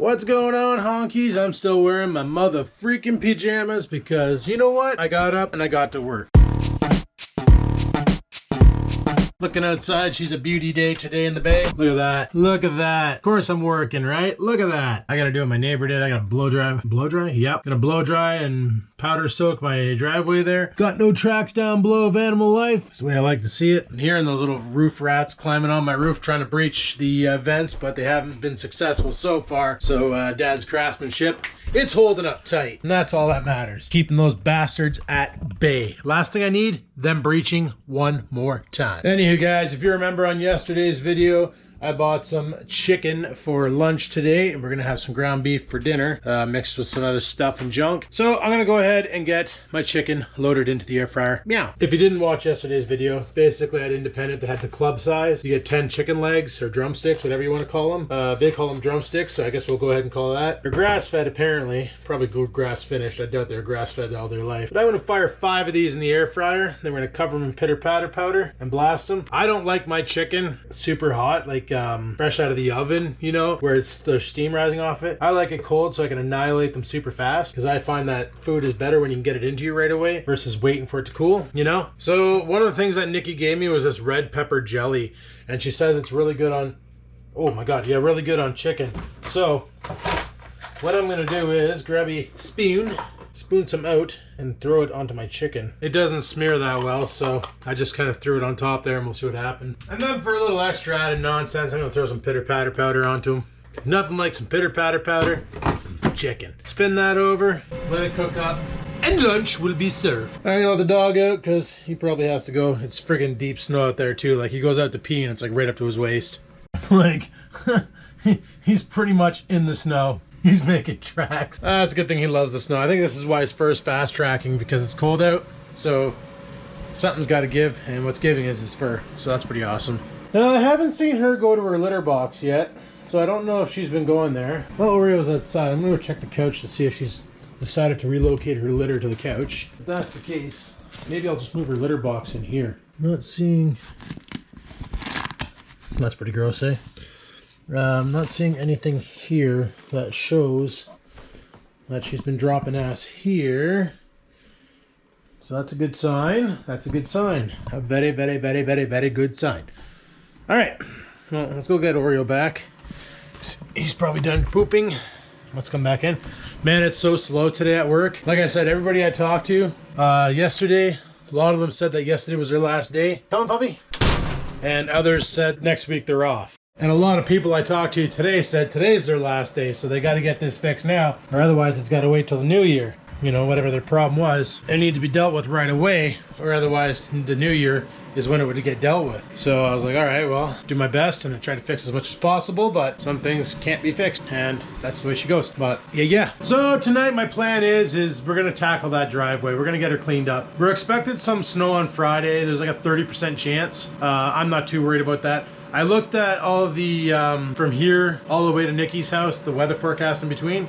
What's going on, honkies? I'm still wearing my mother freaking pajamas because you know what? I got up and I got to work. Looking outside, she's a beauty day today in the bay. Look at that. Look at that. Of course I'm working, right? Look at that. I gotta do what my neighbor did. I gotta blow dry. Blow dry? Yep. Gonna blow dry and powder soak my driveway there. Got no tracks down below of animal life. That's the way I like to see it. I'm hearing those little roof rats climbing on my roof trying to breach the vents, but they haven't been successful so far. So Dad's craftsmanship, it's holding up tight. And that's all that matters. Keeping those bastards at bay. Last thing I need, them breaching one more time. Anywho guys, if you remember on yesterday's video, I bought some chicken for lunch today, and we're gonna have some ground beef for dinner, mixed with some other stuff and junk. So I'm gonna go ahead and get my chicken loaded into the air fryer. Meow. If you didn't watch yesterday's video, basically at Independent, they had the club size. You get 10 chicken legs or drumsticks, whatever you want to call them. They call them drumsticks, so I guess we'll go ahead and call that. They're grass-fed apparently, probably good grass finished. I doubt they're grass-fed all their life. But I'm gonna fire 5 of these in the air fryer. Then we're gonna cover them in pitter-patter powder and blast them. I don't like my chicken super hot, like fresh out of the oven, you know, where there's steam rising off it. I like it cold so I can annihilate them super fast, because I find that food is better when you can get it into you right away versus waiting for it to cool, you know? So one of the things that Nikki gave me was this red pepper jelly, and she says it's really good on, oh my god, yeah, really good on chicken. So what I'm gonna do is grab a spoon some out and throw it onto my chicken. It doesn't smear that well, so I just kind of threw it on top there and we'll see what happens. And then for a little extra added nonsense, I'm gonna throw some pitter patter powder onto them. Nothing like some pitter patter powder and some chicken. Spin that over, let it cook up, and lunch will be served. I'm gonna let the dog out because he probably has to go. It's friggin' deep snow out there too. Like he goes out to pee and it's like right up to his waist. Like he's pretty much in the snow. He's making tracks. It's a good thing he loves the snow. I think this is why he's first fast tracking, because it's cold out. So something's got to give, and what's giving is his fur. So that's pretty awesome. Now I haven't seen her go to her litter box yet, so I don't know if she's been going there. Well, Oreo's outside. I'm gonna go check the couch to see if she's decided to relocate her litter to the couch. If that's the case, maybe I'll just move her litter box in here. Not seeing. That's pretty gross, eh? I'm not seeing anything here that shows that she's been dropping ass here. So that's a good sign. That's a good sign. A very, very, very, very, very good sign. All right, well, let's go get Oreo back. He's probably done pooping. Let's come back in. Man, it's so slow today at work. Like I said, everybody I talked to yesterday, a lot of them said that yesterday was their last day. Come on, puppy. And others said next week they're off. And a lot of people I talked to today said today's their last day, so they got to get this fixed now, or otherwise it's got to wait till the new year. You know, whatever their problem was, it needs to be dealt with right away, or otherwise the new year is when it would get dealt with. So I was like, all right, well, do my best and I try to fix as much as possible, but some things can't be fixed, and that's the way she goes. But yeah. So tonight my plan is we're gonna tackle that driveway. We're gonna get her cleaned up. We're expected some snow on Friday. There's like a 30% chance. I'm not too worried about that. I looked at all of the, from here all the way to Nikki's house, the weather forecast in between,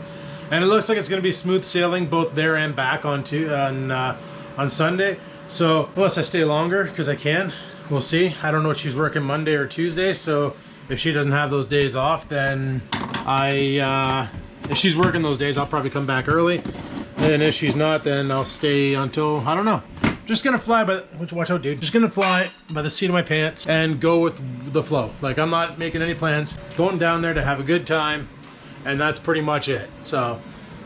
and it looks like it's going to be smooth sailing both there and back on Sunday. So unless I stay longer, because I can, we'll see. I don't know if she's working Monday or Tuesday, so if she doesn't have those days off, then if she's working those days, I'll probably come back early. And if she's not, then I'll stay until, I don't know. Just gonna fly by, watch out dude, just gonna fly by the seat of my pants and go with the flow. Like I'm not making any plans, going down there to have a good time, and that's pretty much it. So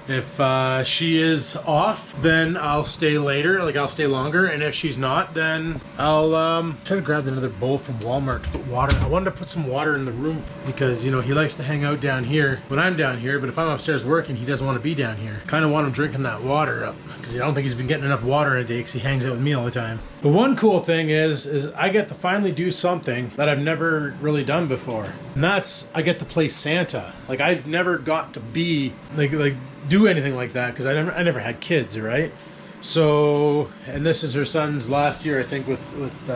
if she is off, then I'll stay later, like I'll stay longer, and if she's not, then I'll try to grab another bowl from Walmart to put water. I wanted to put some water in the room because, you know, he likes to hang out down here when I'm down here, but if I'm upstairs working, he doesn't want to be down here. Kind of want him drinking that water up, because I don't think he's been getting enough water in a day because he hangs out with me all the time. But one cool thing is I get to finally do something that I've never really done before, and that's I get to play Santa. Like I've never got to be like do anything like that because I never had kids, right? So, and this is her son's last year, I think, with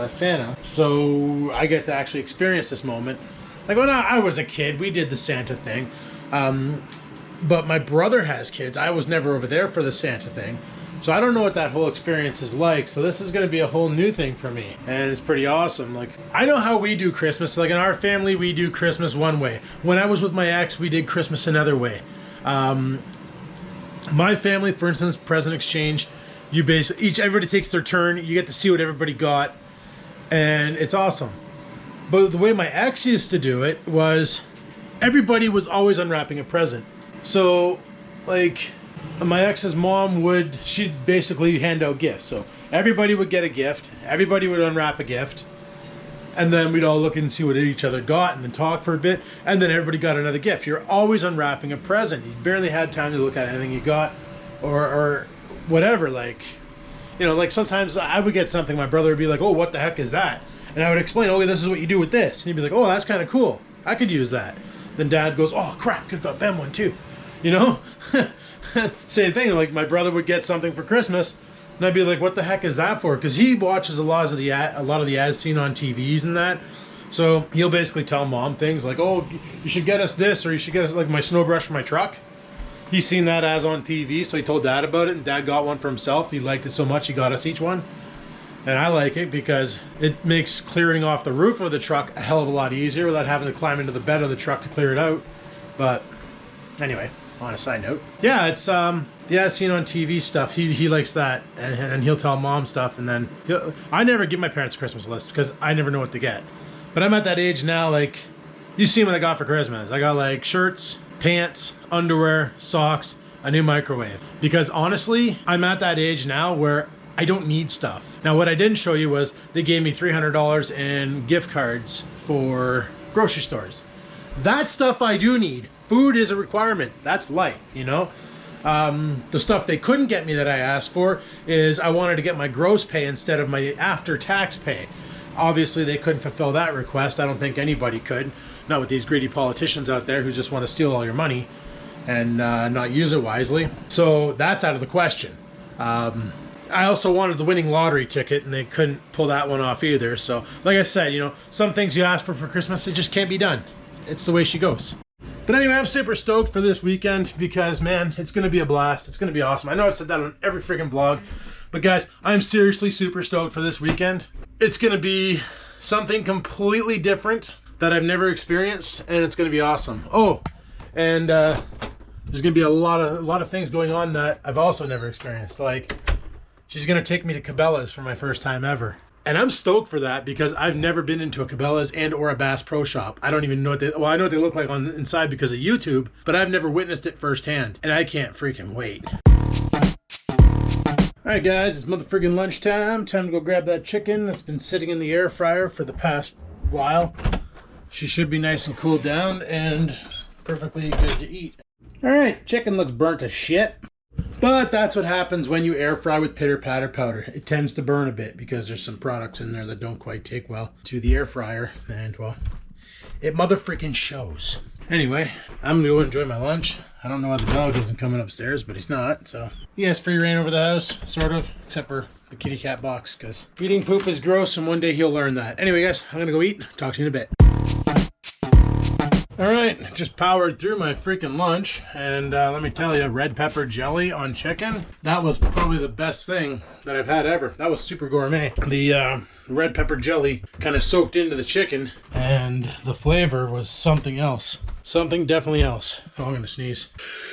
Santa. So I get to actually experience this moment. Like when I was a kid, we did the Santa thing. But my brother has kids. I was never over there for the Santa thing. So I don't know what that whole experience is like. So this is going to be a whole new thing for me. And it's pretty awesome. Like, I know how we do Christmas. Like in our family, we do Christmas one way. When I was with my ex, we did Christmas another way. My family, for instance, present exchange, you basically, everybody takes their turn. You get to see what everybody got. And it's awesome. But the way my ex used to do it was everybody was always unwrapping a present. So, like, my ex's mom she'd basically hand out gifts. So everybody would get a gift, everybody would unwrap a gift, and then we'd all look and see what each other got and then talk for a bit, and then everybody got another gift. You're always unwrapping a present. You barely had time to look at anything you got or whatever. Like, you know, like sometimes I would get something, my brother would be like, oh, what the heck is that? And I would explain, oh, this is what you do with this. And he'd be like, oh, that's kind of cool. I could use that. Then Dad goes, oh, crap, could have got Ben one too. You know? Same thing, like my brother would get something for Christmas, and I'd be like, what the heck is that for? Because he watches a lot of the ads seen on TVs and that. So he'll basically tell Mom things like, oh, you should get us this, or you should get us like my snow brush for my truck. He's seen that as on TV, so he told Dad about it, and Dad got one for himself. He liked it so much he got us each one. And I like it because it makes clearing off the roof of the truck a hell of a lot easier without having to climb into the bed of the truck to clear it out. But anyway, on a side note, yeah, it's seen on TV stuff. He likes that, and he'll tell Mom stuff, and then I never give my parents a Christmas list because I never know what to get. But I'm at that age now, like, you see what I got for Christmas. I got like shirts, pants, underwear, socks, a new microwave. Because honestly, I'm at that age now where I don't need stuff. Now, what I didn't show you was they gave me $300 in gift cards for grocery stores. That stuff I do need. Food is a requirement. That's life, you know? The stuff they couldn't get me that I asked for is I wanted to get my gross pay instead of my after-tax pay. Obviously, they couldn't fulfill that request. I don't think anybody could. Not with these greedy politicians out there who just want to steal all your money and not use it wisely. So that's out of the question. I also wanted the winning lottery ticket, and they couldn't pull that one off either. So, like I said, you know, some things you ask for Christmas, it just can't be done. It's the way she goes. But anyway, I'm super stoked for this weekend because, man, it's going to be a blast. It's going to be awesome. I know I've said that on every freaking vlog, but guys, I'm seriously super stoked for this weekend. It's going to be something completely different that I've never experienced, and it's going to be awesome. Oh, and there's going to be a lot of things going on that I've also never experienced. Like, she's going to take me to Cabela's for my first time ever. And I'm stoked for that because I've never been into a Cabela's and or a Bass Pro Shop. I don't even know what they, well, I know what they look like on the inside because of YouTube, but I've never witnessed it firsthand. And I can't freaking wait. Alright guys, it's motherfreaking lunchtime. Time to go grab that chicken that's been sitting in the air fryer for the past while. She should be nice and cooled down and perfectly good to eat. Alright, chicken looks burnt to shit. But that's what happens when you air fry with pitter patter powder. It tends to burn a bit because there's some products in there that don't quite take well to the air fryer. And well, it motherfreaking shows. Anyway, I'm gonna go enjoy my lunch. I don't know why the dog isn't coming upstairs, but he's not. So he has free reign over the house, sort of, except for the kitty cat box because eating poop is gross and one day he'll learn that. Anyway guys, I'm gonna go eat. Talk to you in a bit. Alright, just powered through my freaking lunch, and let me tell you, red pepper jelly on chicken, that was probably the best thing that I've had ever. That was super gourmet. The red pepper jelly kind of soaked into the chicken, and the flavor was something else. Something definitely else. Oh, I'm gonna sneeze.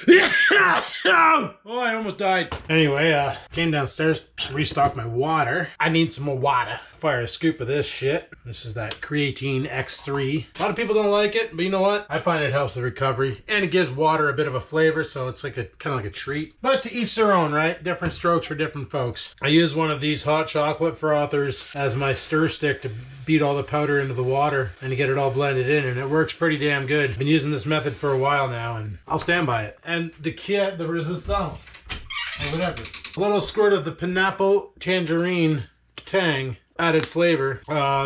Oh, I almost died. Anyway, came downstairs, restocked my water. I need some more water. Fire a scoop of this shit. This is that creatine X3. A lot of people don't like it, but you know what? I find it helps with recovery, and it gives water a bit of a flavor, so it's like a kind of like a treat. But to each their own, right? Different strokes for different folks. I use one of these hot chocolate frothers as my stir stick to beat all the powder into the water and to get it all blended in, and it works pretty damn good. Been using this method for a while now, and I'll stand by it. And the resistance, or whatever. A little squirt of the pineapple tangerine tang added flavor.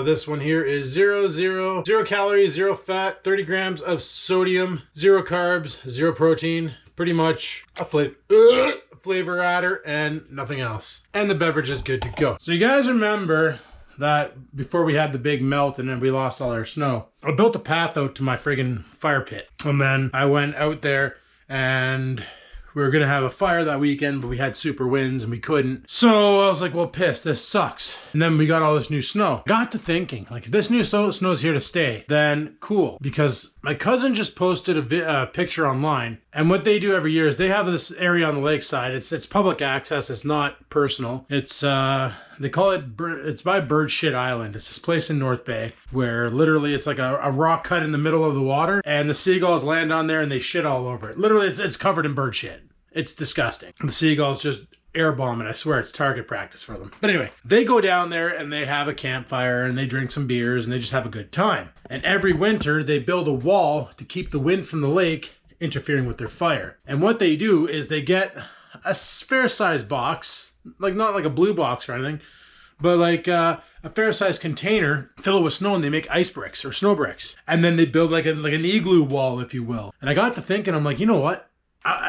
This one here is 0 calories, 0 fat, 30 grams of sodium, 0 carbs, 0 protein. Pretty much a flavor adder and nothing else. And the beverage is good to go. So you guys remember that before we had the big melt and then we lost all our snow, I built a path out to my friggin' fire pit. And then I went out there and We were going to have a fire that weekend, but we had super winds and we couldn't. So I was like, well, piss, this sucks. And then we got all this new snow. Got to thinking, like, if this new snow's here to stay, then cool. Because my cousin just posted a picture online. And what they do every year is they have this area on the lakeside. It's public access. It's not personal. It's, they call it, it's by Bird Shit Island. It's this place in North Bay where literally it's like a rock cut in the middle of the water and the seagulls land on there and they shit all over it. Literally, it's covered in bird shit. It's disgusting. The seagulls just air bomb it. I swear it's target practice for them. But anyway, they go down there and they have a campfire and they drink some beers and they just have a good time. And every winter they build a wall to keep the wind from the lake interfering with their fire. And what they do is they get a fair-sized box, like not like a blue box or anything, but like a fair-sized container, fill it with snow, and they make ice bricks or snow bricks. And then they build like an igloo wall, if you will. And I got to thinking, I'm like, you know what?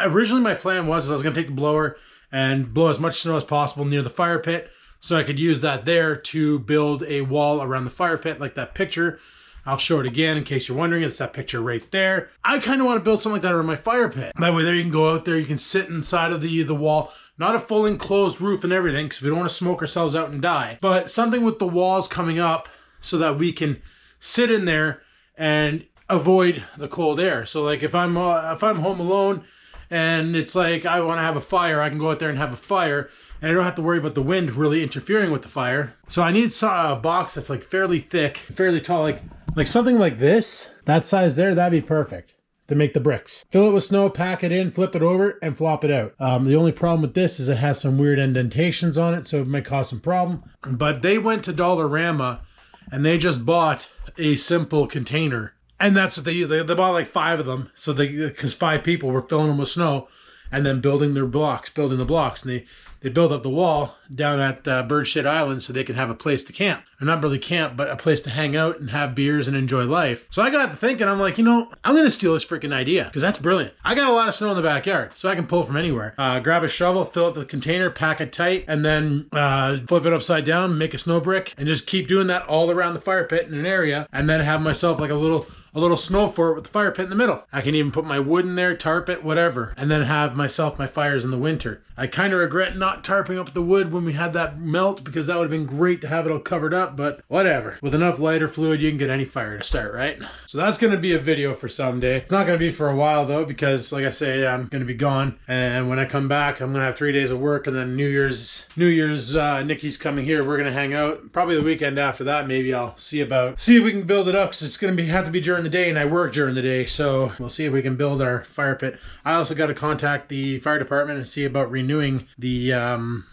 Originally my plan was I was going to take the blower and blow as much snow as possible near the fire pit so I could use that there to build a wall around the fire pit like that picture. I'll show it again in case you're wondering. It's that picture right there. I kind of want to build something like that around my fire pit. That way there you can go out there, you can sit inside of the wall. Not a full enclosed roof and everything because we don't want to smoke ourselves out and die. But something with the walls coming up so that we can sit in there and avoid the cold air. So like if I'm home alone and it's like I want to have a fire, I can go out there and have a fire. And I don't have to worry about the wind really interfering with the fire. So I need a box that's like fairly thick, fairly tall, like something like this. That size there, that'd be perfect to make the bricks. Fill it with snow, pack it in, flip it over, and flop it out. The only problem with this is it has some weird indentations on it, so it might cause some problem. But they went to Dollarama and they just bought a simple container. And that's what they use. They bought like 5 of them. So because 5 people were filling them with snow and then building the blocks. And they build up the wall down at Bird Shit Island so they can have a place to camp. Or not really camp, but a place to hang out and have beers and enjoy life. So I got to thinking, I'm like, you know, I'm going to steal this freaking idea because that's brilliant. I got a lot of snow in the backyard, so I can pull from anywhere. Grab a shovel, fill up the container, pack it tight, and then flip it upside down, make a snow brick, and just keep doing that all around the fire pit in an area, and then have myself like a little snow fort with the fire pit in the middle. I can even put my wood in there, tarp it, whatever, and then have myself my fires in the winter. I kind of regret not tarping up the wood when we had that melt because that would have been great to have it all covered up, but whatever. With enough lighter fluid, you can get any fire to start, right? So that's going to be a video for someday. It's not going to be for a while though because like I say, I'm going to be gone, and when I come back, I'm going to have 3 days of work, and then New Year's, Nikki's coming here. We're going to hang out. Probably the weekend after that, maybe I'll see if we can build it up because it's going to have to be during the day, and I work during the day, so we'll see if we can build our fire pit. I also got to contact the fire department and see about renewing the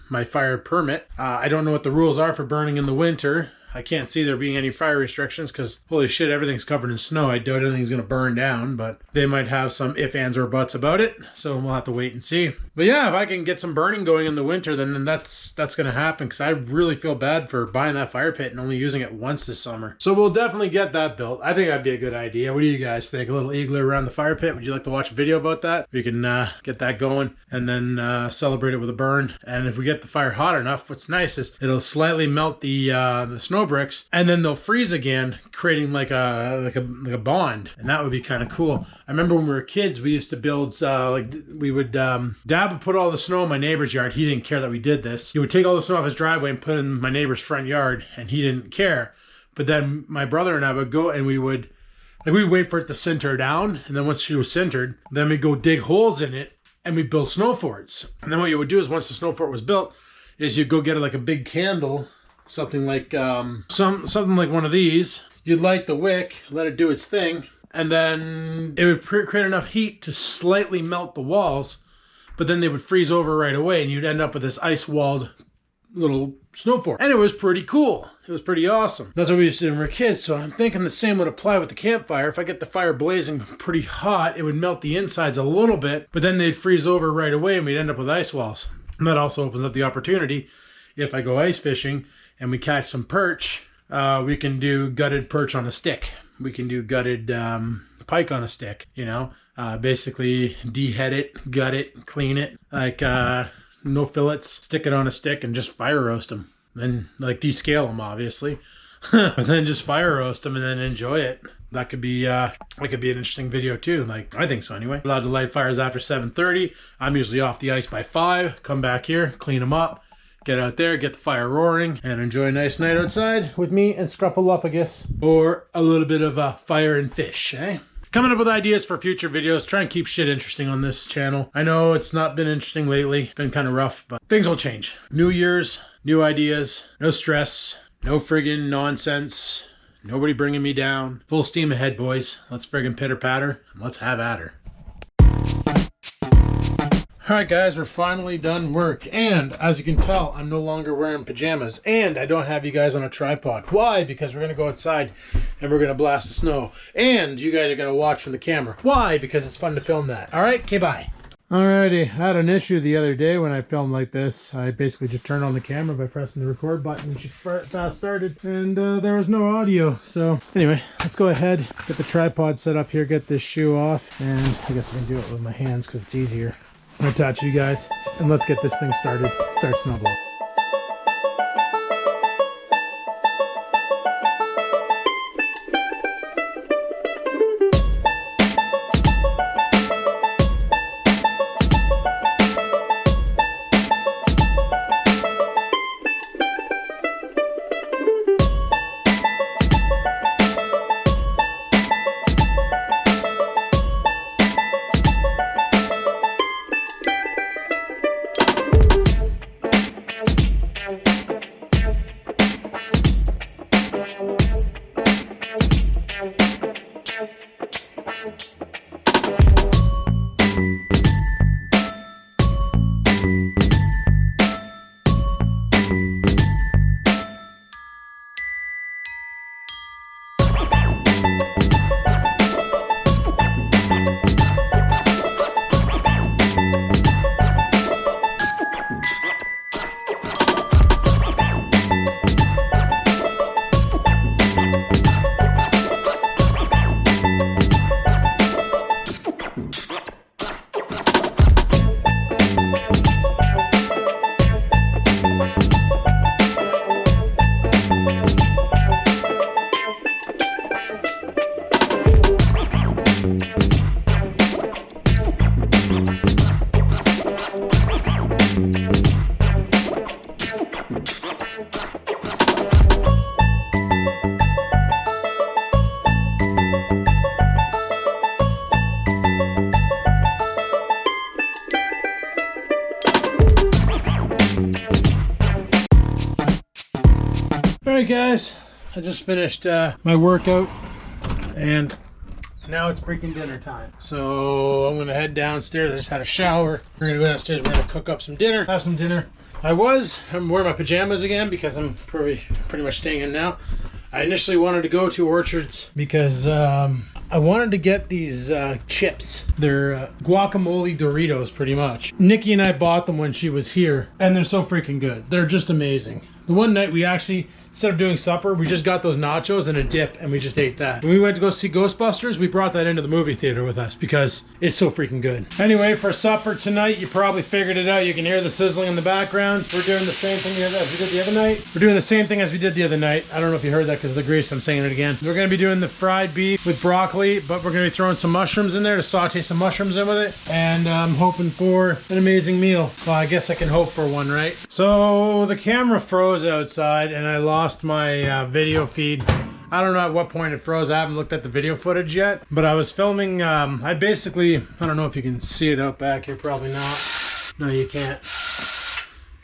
my fire permit. I don't know what the rules are for burning in the winter. I can't see there being any fire restrictions because holy shit, everything's covered in snow. I doubt anything's going to burn down, but they might have some if, ands, or buts about it. So we'll have to wait and see. But yeah, if I can get some burning going in the winter, then that's going to happen because I really feel bad for buying that fire pit and only using it once this summer. So we'll definitely get that built. I think that'd be a good idea. What do you guys think? A little igloo around the fire pit? Would you like to watch a video about that? We can get that going and then celebrate it with a burn. And if we get the fire hot enough, what's nice is it'll slightly melt the snow bricks, and then they'll freeze again, creating like a bond, and that would be kind of cool. I remember when we were kids, we used to build Dad would put all the snow in my neighbor's yard. He didn't care that we did this. He would take all the snow off his driveway and put it in my neighbor's front yard, and he didn't care. But then my brother and I would go and we'd wait for it to sinter down, and then once she was sintered, then we'd go dig holes in it and we'd build snow forts. And then what you would do is once the snow fort was built, is you'd go get like a big candle, something like something like one of these. You'd light the wick, let it do its thing, and then it would create enough heat to slightly melt the walls, but then they would freeze over right away, and you'd end up with this ice-walled little snow fort. And it was pretty cool. It was pretty awesome. That's what we used to do when we were kids, so I'm thinking the same would apply with the campfire. If I get the fire blazing pretty hot, it would melt the insides a little bit, but then they'd freeze over right away, and we'd end up with ice walls. And that also opens up the opportunity, if I go ice fishing, and we catch some perch, we can do gutted perch on a stick. We can do gutted pike on a stick, you know. Basically dehead it, gut it, clean it, like no fillets, stick it on a stick and just fire roast them. Then like descale them obviously, but then just fire roast them and then enjoy it. that could be an interesting video too. Like, I think so anyway. Allowed to light fires after 7:30. I'm usually off the ice by 5. Come back here, clean them up, get out there, get the fire roaring, and enjoy a nice night outside with me and Scruffaluffagus, or a little bit of fire and fish, eh? Coming up with ideas for future videos. Try and keep shit interesting on this channel. I know it's not been interesting lately. It's been kind of rough, but things will change. New Year's, new ideas, no stress, no friggin' nonsense. Nobody bringing me down. Full steam ahead, boys. Let's friggin' pitter patter. Let's have at her. Alright guys, we're finally done work, and as you can tell, I'm no longer wearing pajamas, and I don't have you guys on a tripod. Why? Because we're going to go outside and we're going to blast the snow, and you guys are going to watch from the camera. Why? Because it's fun to film that. Alright, okay, bye. Alrighty, I had an issue the other day when I filmed like this. I basically just turned on the camera by pressing the record button when she fast started, and there was no audio. So anyway, let's go ahead, get the tripod set up here, get this shoe off, and I guess I can do it with my hands because it's easier. I'm gonna touch you guys, and let's get this thing started. Start snowballing. Alright guys, I just finished my workout, and now it's freaking dinner time. So I'm gonna head downstairs. I just had a shower. We're gonna go downstairs, we're gonna cook up some dinner, have some dinner. I'm wearing my pajamas again because I'm pretty much staying in now. I initially wanted to go to Orchards because I wanted to get these chips. They're guacamole Doritos, pretty much. Nikki and I bought them when she was here, and they're so freaking good. They're just amazing. The one night we actually, instead of doing supper, we just got those nachos and a dip, and we just ate that. When we went to go see Ghostbusters, we brought that into the movie theater with us because it's so freaking good. Anyway, for supper tonight, you probably figured it out. You can hear the sizzling in the background. We're doing the same thing as we did the other night. We're doing the same thing as we did the other night. I don't know if you heard that because of the grease. I'm saying it again. We're going to be doing the fried beef with broccoli, but we're going to be throwing some mushrooms in there to saute some mushrooms in with it. And I'm hoping for an amazing meal. Well, I guess I can hope for one, right? So the camera froze outside and I lost my video feed. I don't know at what point it froze. I haven't looked at the video footage yet, but I was filming, I don't know if you can see it out back here, probably not. No, you can't.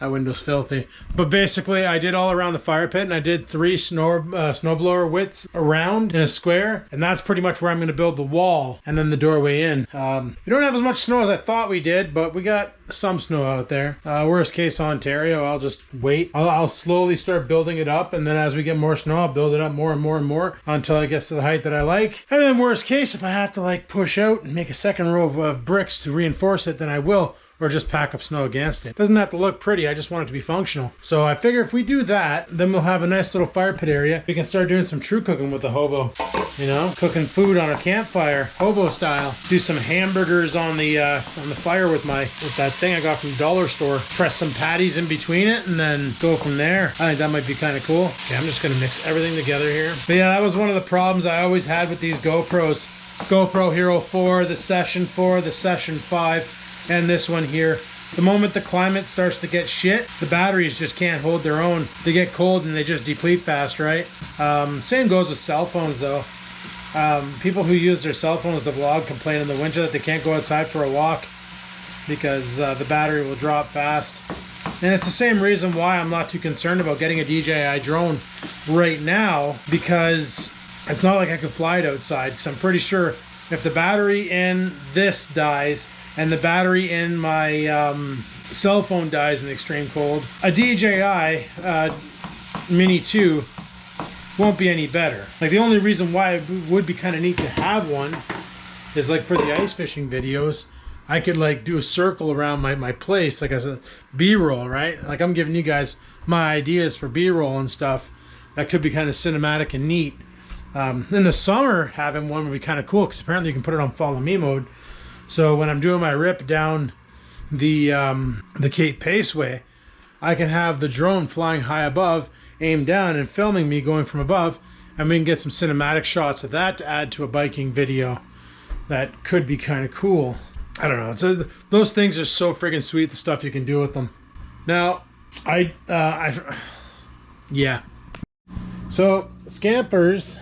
That window's filthy. But basically, I did all around the fire pit, and I did 3 snowblower widths around in a square, and that's pretty much where I'm going to build the wall, and then the doorway in. We don't have as much snow as I thought we did, but we got some snow out there. Worst case Ontario, I'll just wait. I'll slowly start building it up, and then as we get more snow, I'll build it up more and more and more until it gets to the height that I like. And then worst case, if I have to like push out and make a second row of bricks to reinforce it, then I will. or just pack up snow against it. Doesn't have to look pretty, I just want it to be functional. So I figure if we do that, then we'll have a nice little fire pit area. We can start doing some true cooking with the hobo. You know, cooking food on a campfire, hobo style. Do some hamburgers on the fire with that thing I got from the dollar store. Press some patties in between it and then go from there. I think that might be kind of cool. Okay, I'm just gonna mix everything together here. But yeah, that was one of the problems I always had with these GoPros. GoPro Hero 4, the Session 4, the Session 5, and this one here. The moment the climate starts to get shit, the batteries just can't hold their own. They get cold and they just deplete fast, right? Same goes with cell phones though. People who use their cell phones to vlog complain in the winter that they can't go outside for a walk because the battery will drop fast. And it's the same reason why I'm not too concerned about getting a DJI drone right now, because it's not like I could fly it outside, because I'm pretty sure if the battery in this dies and the battery in my cell phone dies in the extreme cold, a DJI Mini 2 won't be any better. Like, the only reason why it would be kind of neat to have one is like for the ice fishing videos, I could like do a circle around my place, like as a B-roll, right? Like I'm giving you guys my ideas for B-roll and stuff. That could be kind of cinematic and neat. In the summer, having one would be kind of cool because apparently you can put it on follow me mode. So when I'm doing my rip down the Cape Paceway, I can have the drone flying high above, aimed down and filming me going from above, and we can get some cinematic shots of that to add to a biking video. That could be kind of cool. I don't know. So those things are so friggin' sweet, the stuff you can do with them. Now, yeah. So Scampers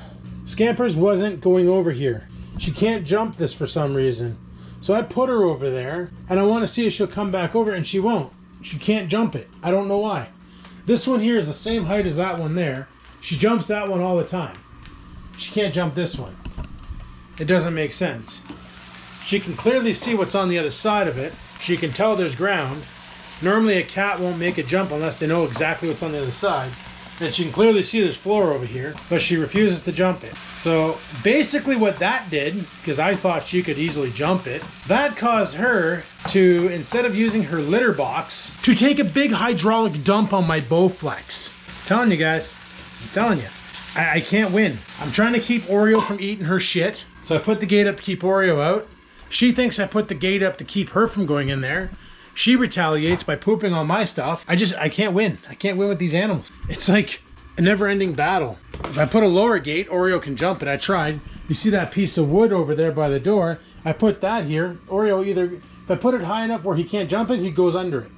wasn't going over here. She can't jump this for some reason. So I put her over there, and I want to see if she'll come back over, and she won't. She can't jump it. I don't know why. This one here is the same height as that one there. She jumps that one all the time. She can't jump this one. It doesn't make sense. She can clearly see what's on the other side of it. She can tell there's ground. Normally a cat won't make a jump unless they know exactly what's on the other side. And she can clearly see there's floor over here, but she refuses to jump it. So basically what that did, because I thought she could easily jump it, that caused her to, instead of using her litter box, to take a big hydraulic dump on my Bowflex. I'm telling you guys, I'm telling you. I can't win. I'm trying to keep Oreo from eating her shit. So I put the gate up to keep Oreo out. She thinks I put the gate up to keep her from going in there. She retaliates by pooping on my stuff. I can't win. I can't win with these animals. It's like a never-ending battle. If I put a lower gate, Oreo can jump it. I tried. You see that piece of wood over there by the door? I put that here. Oreo either, if I put it high enough where he can't jump it, he goes under it.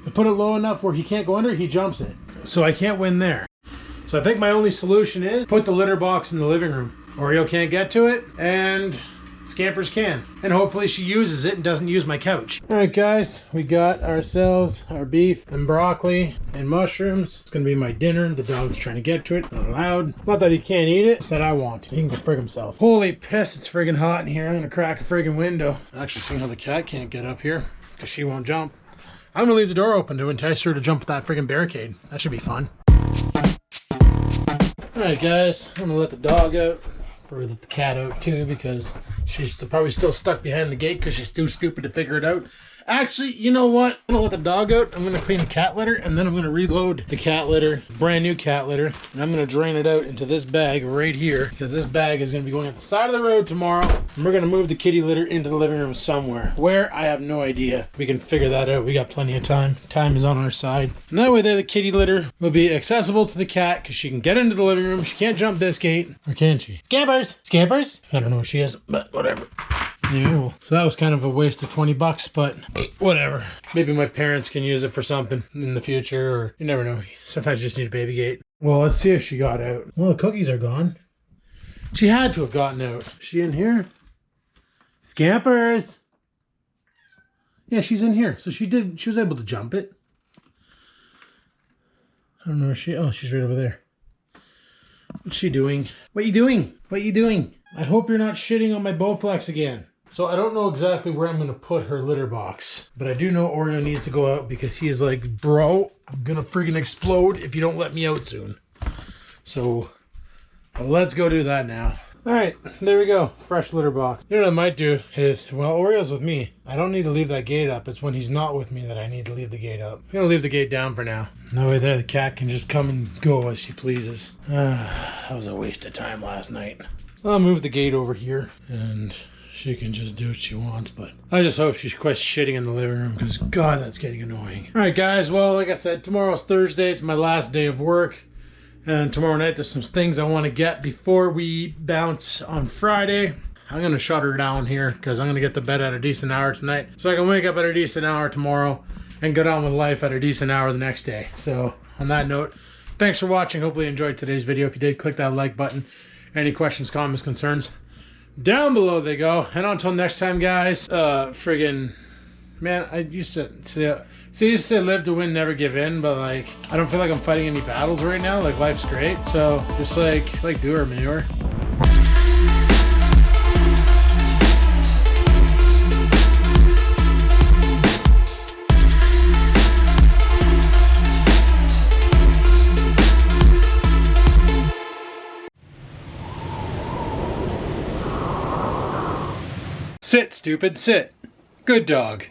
If I put it low enough where he can't go under it, he jumps it. So I can't win there. So I think my only solution is put the litter box in the living room. Oreo can't get to it, and Scampers can. And hopefully she uses it and doesn't use my couch. All right, guys, we got ourselves our beef and broccoli and mushrooms. It's gonna be my dinner. The dog's trying to get to it, not allowed. Not that he can't eat it, it's that I want to. He can go frig himself. Holy piss, it's friggin' hot in here. I'm gonna crack a friggin' window. Actually, seeing how the cat can't get up here because she won't jump. I'm gonna leave the door open to entice her to jump that friggin' barricade. That should be fun. All right, guys, I'm gonna let the dog out. Probably let the cat out too because she's probably still stuck behind the gate because she's too stupid to figure it out. Actually, you know what? I'm gonna let the dog out. I'm gonna clean the cat litter and then I'm gonna reload the cat litter, brand new cat litter, and I'm gonna drain it out into this bag right here because this bag is gonna be going at the side of the road tomorrow. And we're gonna move the kitty litter into the living room somewhere. Where? I have no idea. We can figure that out. We got plenty of time. Time is on our side. And that way there, the kitty litter will be accessible to the cat because she can get into the living room. She can't jump this gate, or can she? Scampers! Scampers! I don't know where she is, but whatever. Yeah, well, so that was kind of a waste of 20 bucks, but whatever. Maybe my parents can use it for something in the future, or you never know. Sometimes you just need a baby gate. Well, let's see if she got out. Well, the cookies are gone. She had to have gotten out. Is she in here? Scampers! Yeah, she's in here. So she was able to jump it. I don't know where she, oh, she's right over there. What's she doing? What are you doing? What are you doing? I hope you're not shitting on my Bowflex again. So I don't know exactly where I'm going to put her litter box, but I do know Oreo needs to go out because he is like, bro, I'm going to friggin' explode if you don't let me out soon. So let's go do that now. Alright, there we go. Fresh litter box. You know what I might do is, well, Oreo's with me. I don't need to leave that gate up. It's when he's not with me that I need to leave the gate up. I'm gonna leave the gate down for now. That way there the cat can just come and go as she pleases. That was a waste of time last night. I'll move the gate over here and she can just do what she wants, but I just hope she quits shitting in the living room because God, that's getting annoying. Alright guys, well, like I said, tomorrow's Thursday. It's my last day of work. And tomorrow night there's some things I want to get before we bounce on Friday. I'm going to shut her down here because I'm going to get to bed at a decent hour tonight. So I can wake up at a decent hour tomorrow and go on with life at a decent hour the next day. So on that note, thanks for watching. Hopefully you enjoyed today's video. If you did, click that like button. Any questions, comments, concerns, down below they go. And until next time, guys, friggin', man, I used to say live to win, never give in, but like, I don't feel like I'm fighting any battles right now. Like, life's great. So just like do her manure. Sit, stupid, sit. Good dog.